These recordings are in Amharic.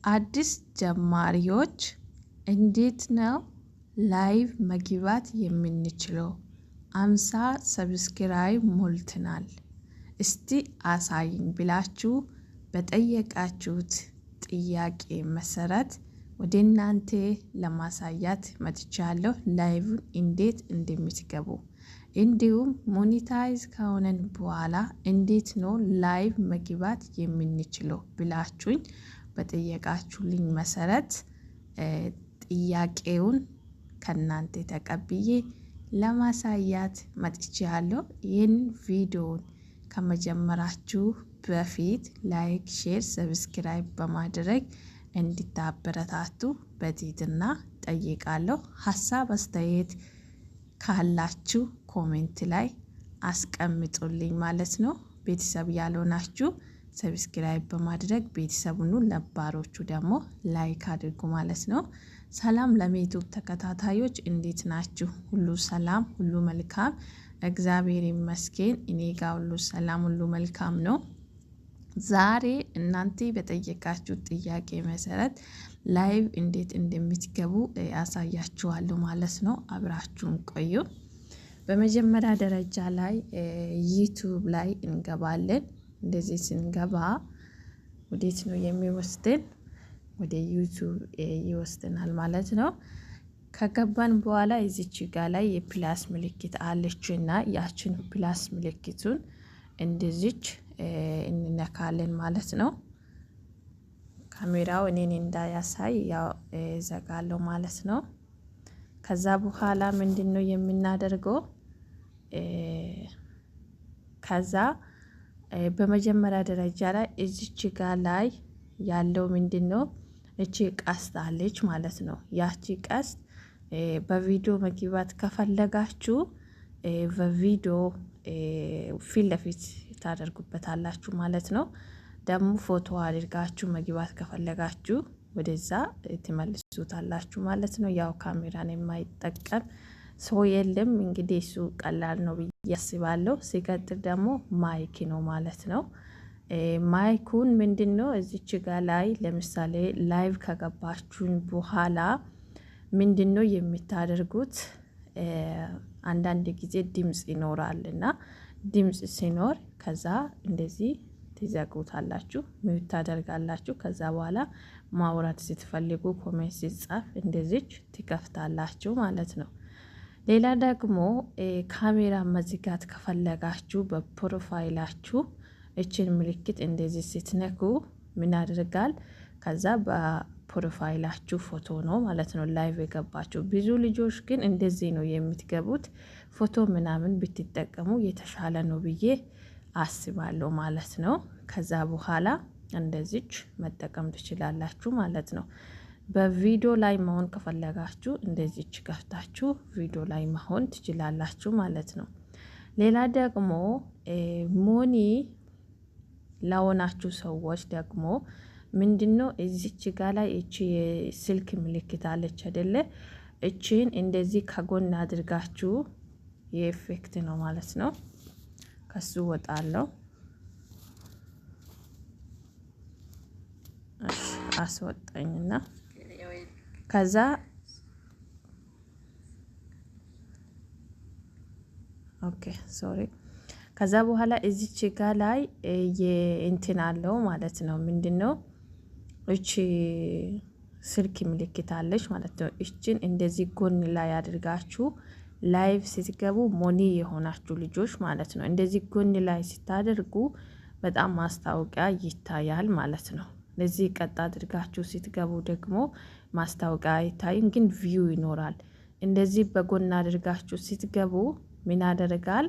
አዲስ ጀማሪዎች እንዴት ነው ላይቭ መግባት የምንችለው? 50 ሰብስክራይብ ሞልተናል እስቲ አሳይኝ ብላችሁ በጠየቃችሁት ጥያቄ መሰረት ወደ እናንተ ለማሳያት መጥቻለሁ። ላይቭን እንዴት እንደምትገቡ እንዲሁም ሞኔታይዝ ከሆነን በኋላ እንዴት ነው ላይቭ መግባት የምንችለው ብላችሁኝ በጠየቃችሁልኝ መሰረት ጥያቄውን ከናንተ ተቀብዬ ለማሳያት መጥቻለሁ። ይህን ቪዲዮን ከመጀመራችሁ በፊት ላይክ፣ ሼር፣ ሰብስክራይብ በማድረግ እንድታበረታቱ በትህትና ጠይቃለሁ። ሀሳብ አስተያየት ካላችሁ ኮሜንት ላይ አስቀምጡልኝ ማለት ነው። ቤተሰብ ያልሆናችሁ ሰብስክራይብ በማድረግ ቤተሰቡን ነባሮቹ ደግሞ ላይክ አድርጉ ማለት ነው። ሰላም ለዩቲዩብ ተከታታዮች እንዴት ናችሁ? ሁሉ ሰላም፣ ሁሉ መልካም፣ እግዚአብሔር ይመስገን። እኔ ጋር ሁሉ ሰላም፣ ሁሉ መልካም ነው። ዛሬ እናንተ በጠየቃችሁ ጥያቄ መሰረት ላይቭ እንዴት እንደምትገቡ ያሳያችኋለሁ ማለት ነው። አብራችሁን ቆዩ። በመጀመሪያ ደረጃ ላይ ዩቲዩብ ላይ እንገባለን። እንደዚህ ስንገባ ወዴት ነው የሚወስደን? ወደ ዩቲዩብ ይወስደናል ማለት ነው። ከገባን በኋላ እዚች ጋር ላይ የፕላስ ምልክት አለችና ያችን ፕላስ ምልክቱን እንደዚች እንነካለን ማለት ነው። ካሜራው እኔን እንዳያሳይ ያው ዘጋለሁ ማለት ነው። ከዛ በኋላ ምንድነው የምናደርገው? ከዛ በመጀመሪያ ደረጃ ላይ እዚች ጋር ላይ ያለው ምንድነው? እቺ ቀስት አለች ማለት ነው። ያቺ ቀስት በቪዲዮ መግባት ከፈለጋችሁ በቪዲዮ ፊት ለፊት ታደርጉበታላችሁ ማለት ነው። ደግሞ ፎቶ አድርጋችሁ መግባት ከፈለጋችሁ ወደዛ ትመልሱታላችሁ ማለት ነው። ያው ካሜራን የማይጠቀም ሰው የለም እንግዲህ እሱ ቀላል ነው ብዬ አስባለሁ። ሲቀጥል ደግሞ ማይክ ነው ማለት ነው። ማይኩን ምንድነው እዚች ጋር ላይ ለምሳሌ ላይቭ ከገባችሁኝ በኋላ ምንድነው የምታደርጉት? አንዳንድ ጊዜ ድምጽ ይኖራል እና ድምጽ ሲኖር ከዛ እንደዚህ ትዘጉታላችሁ፣ ሚውት ታደርጋላችሁ። ከዛ በኋላ ማውራት ስትፈልጉ ኮሜንት ሲጻፍ እንደዚች ትከፍታላችሁ ማለት ነው። ሌላ ደግሞ ካሜራ መዝጋት ከፈለጋችሁ በፕሮፋይላችሁ እችን ምልክት እንደዚህ ስትነኩ ምን ያደርጋል? ከዛ በፕሮፋይላችሁ ፎቶ ነው ማለት ነው ላይቭ የገባችሁ። ብዙ ልጆች ግን እንደዚህ ነው የምትገቡት። ፎቶ ምናምን ብትጠቀሙ የተሻለ ነው ብዬ አስባለሁ ማለት ነው። ከዛ በኋላ እንደዚች መጠቀም ትችላላችሁ ማለት ነው። በቪዲዮ ላይ መሆን ከፈለጋችሁ እንደዚች ከፍታችሁ ቪዲዮ ላይ መሆን ትችላላችሁ ማለት ነው። ሌላ ደግሞ ሞኒ ለሆናችሁ ሰዎች ደግሞ ምንድነው እዚች ጋር ላይ እቺ የስልክ ምልክት አለች አይደለ? እቺን እንደዚህ ከጎን አድርጋችሁ የኢፌክት ነው ማለት ነው። ከሱ ወጣለሁ፣ አስወጣኝና ከዛ ኦኬ ሶሪ። ከዛ በኋላ እዚች ጋር ላይ የእንትን አለው ማለት ነው። ምንድነው እቺ ስልክ ምልክት አለች ማለት ነው። እቺን እንደዚህ ጎን ላይ አድርጋችሁ ላይቭ ስትገቡ ሞኒ የሆናችሁ ልጆች ማለት ነው እንደዚህ ጎን ላይ ስታደርጉ በጣም ማስታወቂያ ይታያል ማለት ነው። ለዚህ ቀጥ አድርጋችሁ ስትገቡ ደግሞ ማስታወቂያ አይታይም፣ ግን ቪው ይኖራል። እንደዚህ በጎን አድርጋችሁ ስትገቡ ምን ያደርጋል?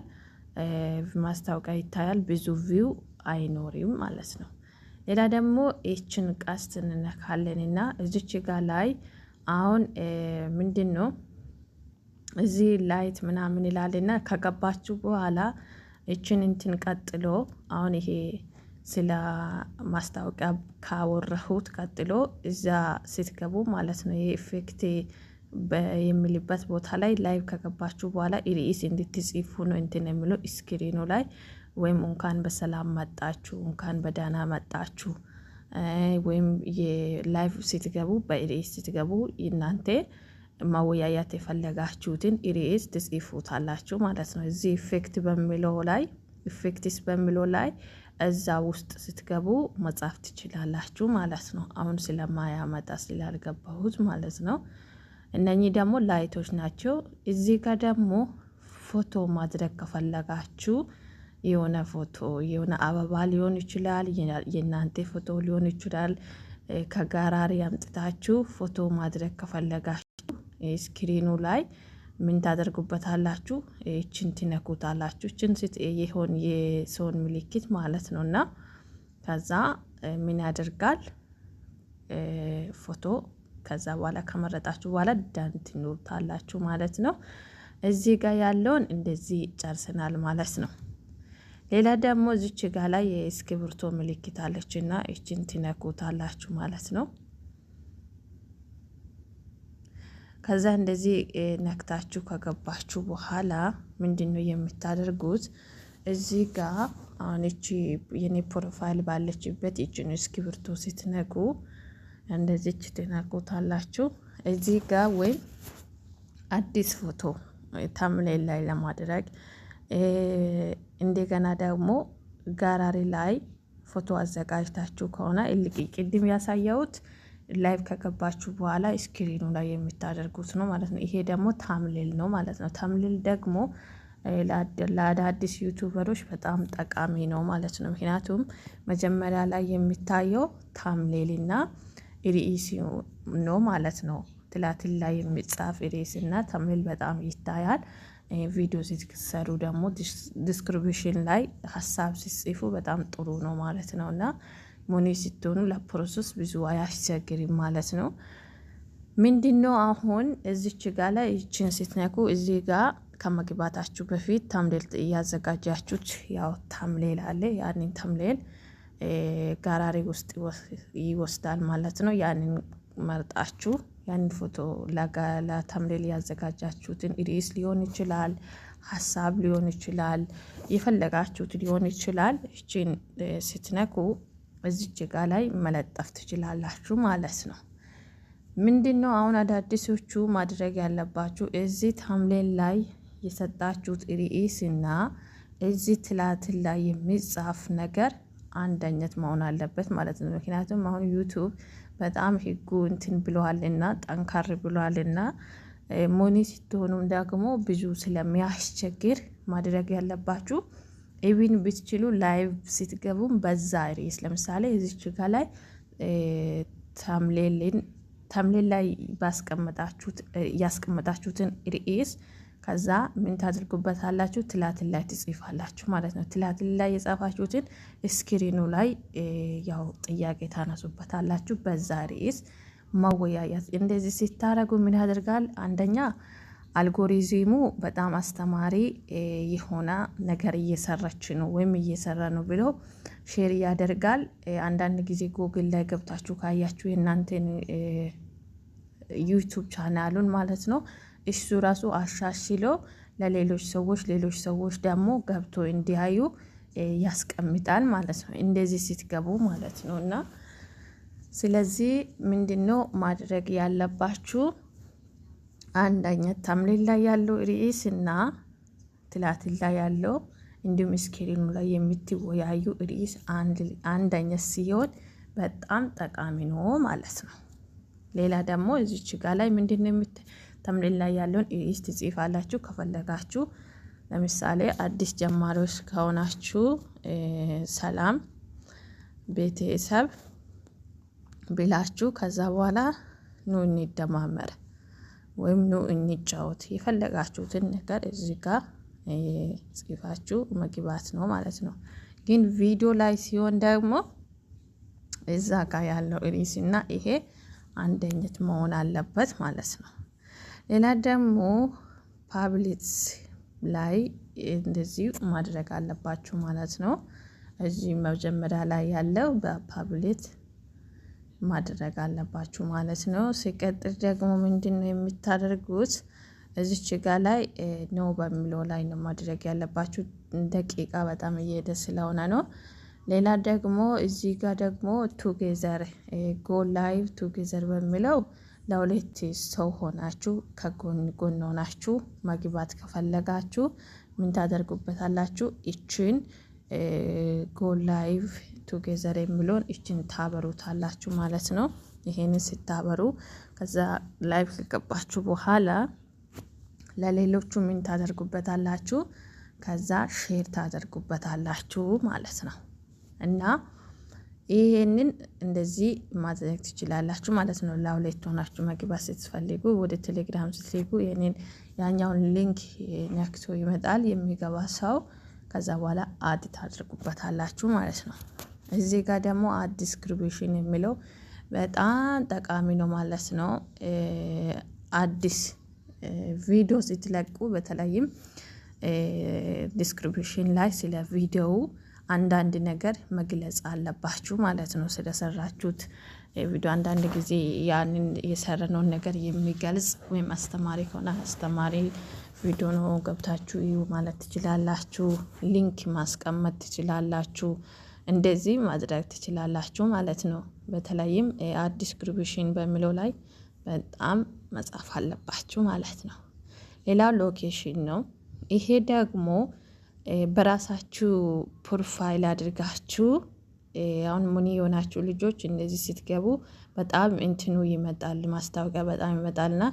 ማስታወቂያ ይታያል፣ ብዙ ቪው አይኖርም ማለት ነው። ሌላ ደግሞ እችን ቀስት እንነካለንና እዚች ጋር ላይ አሁን ምንድነው እዚህ ላይት ምናምን ይላልና ከገባችሁ በኋላ እችን እንትን ቀጥሎ አሁን ይሄ ስለ ማስታወቂያ ካወራሁት ቀጥሎ እዛ ስትገቡ ማለት ነው ይሄ ኢፌክት የሚልበት ቦታ ላይ ላይቭ ከገባችሁ በኋላ ርዕስ እንድትጽፉ ነው እንትን የሚለው ስክሪኑ ላይ ወይም እንኳን በሰላም መጣችሁ፣ እንኳን በደህና መጣችሁ ወይም የላይቭ ስትገቡ በኢሪኤስ ስትገቡ እናንተ ማወያያት የፈለጋችሁትን ኢሪኤስ ትጽፉታላችሁ ማለት ነው። እዚህ ኢፌክትስ በሚለው ላይ እዛ ውስጥ ስትገቡ መጻፍ ትችላላችሁ ማለት ነው። አሁን ስለማያመጣ ስላልገባሁት ማለት ነው። እነኚህ ደግሞ ላይቶች ናቸው። እዚህ ጋር ደግሞ ፎቶ ማድረግ ከፈለጋችሁ የሆነ ፎቶ የሆነ አበባ ሊሆን ይችላል፣ የእናንተ ፎቶ ሊሆን ይችላል። ከጋራሪ አምጥታችሁ ፎቶ ማድረግ ከፈለጋችሁ ስክሪኑ ላይ ምን ታደርጉበታላችሁ? እችን ትነኩታላችሁ። እችን ይሆን የሰውን ምልክት ማለት ነው። እና ከዛ ምን ያደርጋል ፎቶ ከዛ በኋላ ከመረጣችሁ በኋላ ዳን ትኑሩታላችሁ ማለት ነው። እዚህ ጋር ያለውን እንደዚህ ጨርሰናል ማለት ነው። ሌላ ደግሞ እዚች ጋር ላይ የእስክሪብቶ ምልክት አለችና እችን ትነኩታላችሁ ማለት ነው። ከዛ እንደዚህ ነክታችሁ ከገባችሁ በኋላ ምንድነው የምታደርጉት? እዚህ ጋር አሁን እቺ የኔ ፕሮፋይል ባለችበት እቺን እስክሪብቶ ስትነኩ እንደዚህ ትነኩታላችሁ። እዚህ ጋር ወይም አዲስ ፎቶ ታምኔል ላይ ለማድረግ እንደገና ደግሞ ጋራሪ ላይ ፎቶ አዘጋጅታችሁ ከሆነ ቅድም ያሳየሁት ላይቭ ከገባችሁ በኋላ ስክሪኑ ላይ የምታደርጉት ነው ማለት ነው። ይሄ ደግሞ ታምኔል ነው ማለት ነው። ታምኔል ደግሞ ለአዳዲስ ዩቱበሮች በጣም ጠቃሚ ነው ማለት ነው። ምክንያቱም መጀመሪያ ላይ የሚታየው ታምኔልና ርዕስ ነው ማለት ነው። ትላትል ላይ የሚጻፍ ርዕስ እና ታምኔል በጣም ይታያል። ቪዲዮ ስትሰሩ ደግሞ ዲስክሪፕሽን ላይ ሀሳብ ሲጽፉ በጣም ጥሩ ነው ማለት ነው። እና ሞኒ ስትሆኑ ለፕሮሰስ ብዙ አያስቸግርም ማለት ነው። ምንድነው አሁን እዚች ጋር ላይ እቺን ስትነኩ እዚህ ጋር ከመግባታችሁ በፊት ታምኔል እያዘጋጃችሁት ያው ታምኔል አለ። ያንን ታምኔል ጋራሪ ውስጥ ይወስዳል ማለት ነው። ያንን መርጣችሁ ያንን ፎቶ ለታምኔል ያዘጋጃችሁትን ርዕስ ሊሆን ይችላል፣ ሀሳብ ሊሆን ይችላል፣ የፈለጋችሁት ሊሆን ይችላል። እቺን ስትነኩ እዚች ጋር ላይ መለጠፍ ትችላላችሁ ማለት ነው። ምንድነው አሁን አዳዲሶቹ ማድረግ ያለባችሁ እዚህ ታምኔል ላይ የሰጣችሁት ርዕስ እና እዚህ ትላትል ላይ የሚጻፍ ነገር አንድ አይነት መሆን አለበት ማለት ነው። ምክንያቱም አሁን ዩቱብ በጣም ህጉ እንትን ብለዋልና ጠንካር ብለዋልና ሞኒ ስትሆኑም ደግሞ ብዙ ስለሚያስቸግር ማድረግ ያለባችሁ ኢቪን ብትችሉ ላይቭ ስትገቡም በዛ ርዕስ ለምሳሌ እዚች ጋር ላይ ታምኔል ላይ ያስቀመጣችሁትን ርዕስ ከዛ ምን ታድርጉበታላችሁ? ትላትል ላይ ትጽፋላችሁ ማለት ነው። ትላትል ላይ የጻፋችሁትን ስክሪኑ ላይ ያው ጥያቄ ታነሱበታላችሁ በዛ ርዕስ ማወያያት። እንደዚህ ሲታረጉ ምን ያደርጋል? አንደኛ አልጎሪዝሙ በጣም አስተማሪ የሆነ ነገር እየሰራች ነው ወይም እየሰራ ነው ብሎ ሼር ያደርጋል። አንዳንድ ጊዜ ጉግል ላይ ገብታችሁ ካያችሁ የእናንተን ዩቱብ ቻናሉን ማለት ነው እሱ ራሱ አሻሽሎ ለሌሎች ሰዎች ደግሞ ገብቶ እንዲያዩ ያስቀምጣል ማለት ነው። እንደዚህ ስትገቡ ማለት ነው። እና ስለዚህ ምንድነው ማድረግ ያለባችሁ? አንድ አይነት ታምኔል ላይ ያለው ርዕስ እና ትላትል ላይ ያለው እንዲሁም ስክሪኑ ላይ የምትወያዩ ርዕስ አንድ አይነት ሲሆን በጣም ጠቃሚ ነው ማለት ነው። ሌላ ደግሞ እዚች ጋር ላይ ምንድነው ታምኔል ላይ ያለውን ርዕስ ትጽፋላችሁ። ከፈለጋችሁ ለምሳሌ አዲስ ጀማሪዎች ከሆናችሁ ሰላም ቤተሰብ ብላችሁ ከዛ በኋላ ኑ እንደማመር ወይም ኑ እንጫወት የፈለጋችሁትን ነገር እዚህ ጋር ጽፋችሁ መግባት ነው ማለት ነው። ግን ቪዲዮ ላይ ሲሆን ደግሞ እዛ ጋር ያለው ርዕስ እና ይሄ አንድ አይነት መሆን አለበት ማለት ነው። ሌላ ደግሞ ፓብሊክ ላይ እንደዚህ ማድረግ አለባችሁ ማለት ነው። እዚህ መጀመሪያ ላይ ያለው በፓብሊክ ማድረግ አለባችሁ ማለት ነው። ሲቀጥል ደግሞ ምንድነው የምታደርጉት? እዚች ጋር ላይ ነው በሚለው ላይ ነው ማድረግ ያለባችሁ። ደቂቃ በጣም እየሄደ ስለሆነ ነው። ሌላ ደግሞ እዚህ ጋር ደግሞ ቱጌዘር ጎ ላይቭ ቱጌዘር በሚለው ለሁለት ሰው ሆናችሁ ከጎን ጎን ሆናችሁ መግባት ከፈለጋችሁ ምን ታደርጉበታላችሁ? እቺን ጎ ላይቭ ቱጌዘር የሚለውን እቺን ታበሩታላችሁ ማለት ነው። ይሄንን ስታበሩ ከዛ ላይቭ ከገባችሁ በኋላ ለሌሎቹ ምን ታደርጉበታላችሁ? ከዛ ሼር ታደርጉበታላችሁ ማለት ነው። እና ይሄንን እንደዚህ ማድረግ ትችላላችሁ ማለት ነው። ለሁለት ሆናችሁ መግባት ስትፈልጉ ወደ ቴሌግራም ስትልኩ ይሄንን ያኛውን ሊንክ ነክቶ ይመጣል የሚገባ ሰው። ከዛ በኋላ አድ ታደርጉበታላችሁ ማለት ነው። እዚህ ጋር ደግሞ አድ ዲስክሪፕሽን የሚለው በጣም ጠቃሚ ነው ማለት ነው። አዲስ ቪዲዮ ስትለቁ በተለይም ዲስክሪፕሽን ላይ ስለ ቪዲዮው አንዳንድ ነገር መግለጽ አለባችሁ ማለት ነው። ስለሰራችሁት ቪዲዮ አንዳንድ ጊዜ ያንን የሰራነውን ነገር የሚገልጽ ወይም አስተማሪ ከሆነ አስተማሪ ቪዲዮ ነው ገብታችሁ እዩ ማለት ትችላላችሁ። ሊንክ ማስቀመጥ ትችላላችሁ። እንደዚህ ማድረግ ትችላላችሁ ማለት ነው። በተለይም አድ ዲስክሪፕሽን በሚለው ላይ በጣም መጻፍ አለባችሁ ማለት ነው። ሌላው ሎኬሽን ነው። ይሄ ደግሞ በራሳችሁ ፕሮፋይል አድርጋችሁ አሁን ሙኒ የሆናችሁ ልጆች እንደዚህ ስትገቡ በጣም እንትኑ ይመጣል፣ ማስታወቂያ በጣም ይመጣልና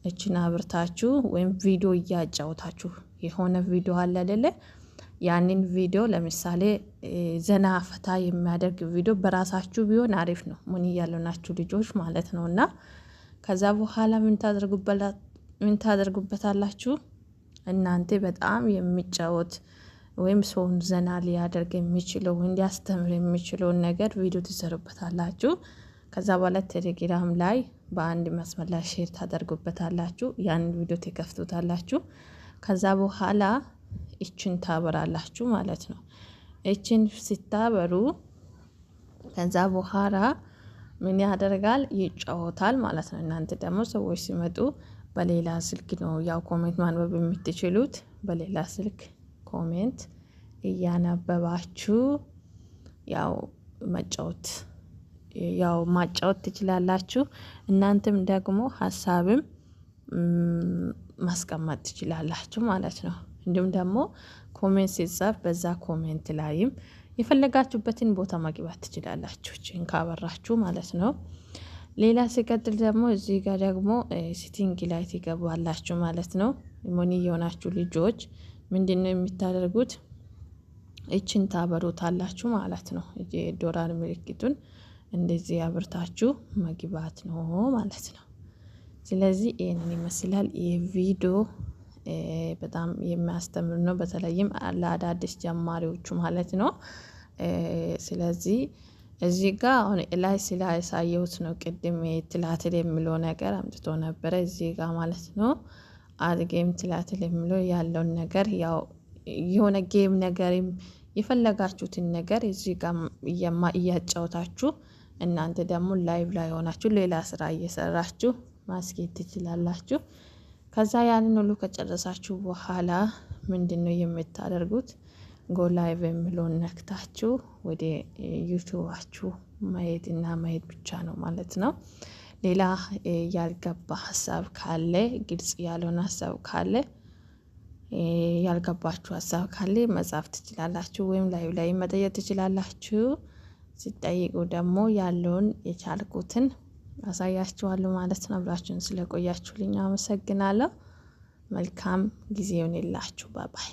እቺን አብርታችሁ ወይም ቪዲዮ እያጫወታችሁ የሆነ ቪዲዮ አለ አይደለ? ያንን ቪዲዮ ለምሳሌ ዘና ፈታ የሚያደርግ ቪዲዮ በራሳችሁ ቢሆን አሪፍ ነው። ሙኒ ያለናችሁ ልጆች ማለት ነውና ከዛ በኋላ ምን ታደርጉበታላችሁ? እናንተ በጣም የሚጫወት ወይም ሰውን ዘና ሊያደርግ የሚችለው እንዲያስተምር የሚችለውን ነገር ቪዲዮ ትሰሩበታላችሁ። ከዛ በኋላ ቴሌግራም ላይ በአንድ መስመር ላይ ሼር ታደርጉበታላችሁ። ያን ቪዲዮ ትከፍቱታላችሁ። ከዛ በኋላ እቺን ታበራላችሁ ማለት ነው። እቺን ስታበሩ ከዛ በኋላ ምን ያደርጋል? ይጫወታል ማለት ነው። እናንተ ደግሞ ሰዎች ሲመጡ በሌላ ስልክ ነው ያው ኮሜንት ማንበብ የምትችሉት። በሌላ ስልክ ኮሜንት እያነበባችሁ ያው ማጫወት ትችላላችሁ። እናንተም ደግሞ ሀሳብም ማስቀመጥ ትችላላችሁ ማለት ነው። እንዲሁም ደግሞ ኮሜንት ሲጻፍ በዛ ኮሜንት ላይም የፈለጋችሁበትን ቦታ መግባት ትችላላችሁ እቺን ካበራችሁ ማለት ነው። ሌላ ሲቀጥል ደግሞ እዚህ ጋር ደግሞ ሲቲንግ ላይ ትገባላችሁ ማለት ነው። ሙኒ የሆናችሁ ልጆች ምንድነው የምታደርጉት? እቺን ታበሩታላችሁ ማለት ነው። ዶላር ምልክቱን እንደዚህ አብርታችሁ መግባት ነው ማለት ነው። ስለዚህ ይሄንን ይመስላል የቪዲዮ በጣም የሚያስተምር ነው። በተለይም ለአዳዲስ ጀማሪዎቹ ማለት ነው። ስለዚህ እዚህ ጋር አሁን ላይ ስላሳየሁት ነው። ቅድም ትላትል የሚለው ነገር አምጥቶ ነበረ እዚህ ጋር ማለት ነው። ጌም ትላትል የሚለው ያለውን ነገር ያው የሆነ ጌም ነገር የፈለጋችሁትን ነገር እዚህ ጋር እያጫወታችሁ እናንተ ደግሞ ላይቭ ላይ ሆናችሁ ሌላ ስራ እየሰራችሁ ማስኬድ ትችላላችሁ። ከዛ ያንን ሁሉ ከጨረሳችሁ በኋላ ምንድነው የምታደርጉት? ጎ ላይቭ የሚለውን ነክታችሁ ወደ ዩቲዩባችሁ ማየት ብቻ ነው ማለት ነው። ሌላ ያልገባ ሀሳብ ካለ ግልጽ ያልሆነ ሀሳብ ካለ ያልገባችሁ ሀሳብ ካለ መጻፍ ትችላላችሁ ወይም ላይ መጠየቅ ትችላላችሁ። ሲጠይቁ ደግሞ ያለውን የቻልኩትን አሳያችኋለሁ ማለት ነው። አብራችሁን ስለቆያችሁልኝ አመሰግናለሁ። መልካም ጊዜ ይሁንላችሁ። ባባይ